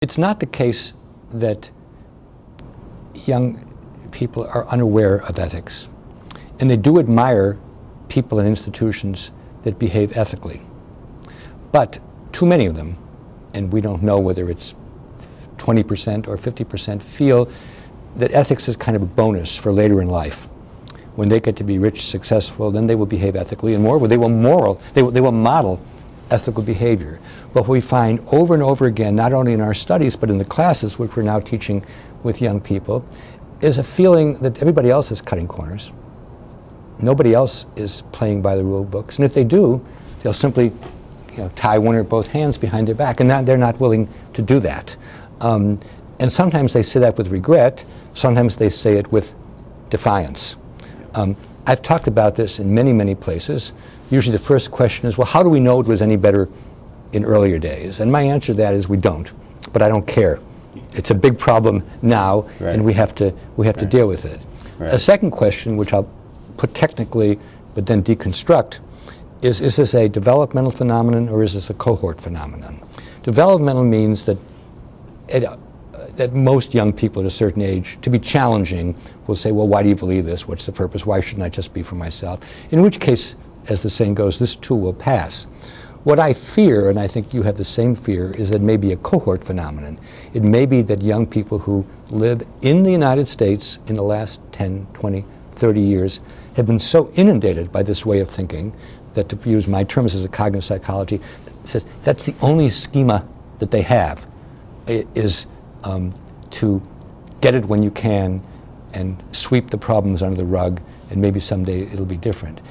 It's not the case that young people are unaware of ethics, and they do admire people and institutions that behave ethically. But too many of them, and we don't know whether it's 20% or 50%, feel that ethics is kind of a bonus for later in life. When they get to be rich, successful, then they will behave ethically, and moreover, they will model ethical behavior. But what we find over and over again, not only in our studies, but in the classes which we're now teaching with young people, is a feeling that everybody else is cutting corners. Nobody else is playing by the rule books, and if they do, they'll simply tie one or both hands behind their back, and they're not willing to do that. And sometimes they say that with regret, sometimes they say it with defiance. I've talked about this in many, many places. Usually the first question is, well, how do we know it was any better in earlier days? And my answer to that is we don't, but I don't care. It's a big problem now, and we have to deal with it. A second question, which I'll put technically, but then deconstruct, is this a developmental phenomenon or is this a cohort phenomenon? Developmental means that that most young people at a certain age, to be challenging, will say, well, why do you believe this? What's the purpose? Why shouldn't I just be for myself? In which case, as the saying goes, this too will pass. What I fear, and I think you have the same fear, is that it may be a cohort phenomenon. It may be that young people who live in the United States in the last 10, 20, 30 years have been so inundated by this way of thinking that, to use my terms as a cognitive psychology, says that's the only schema that they have, is to get it when you can and sweep the problems under the rug, and maybe someday it'll be different.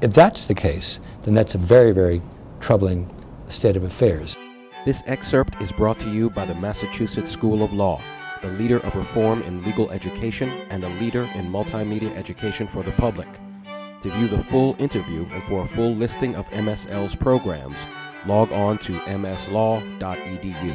If that's the case, then that's a very, very troubling state of affairs. This excerpt is brought to you by the Massachusetts School of Law, the leader of reform in legal education and a leader in multimedia education for the public. To view the full interview and for a full listing of MSL's programs, log on to mslaw.edu.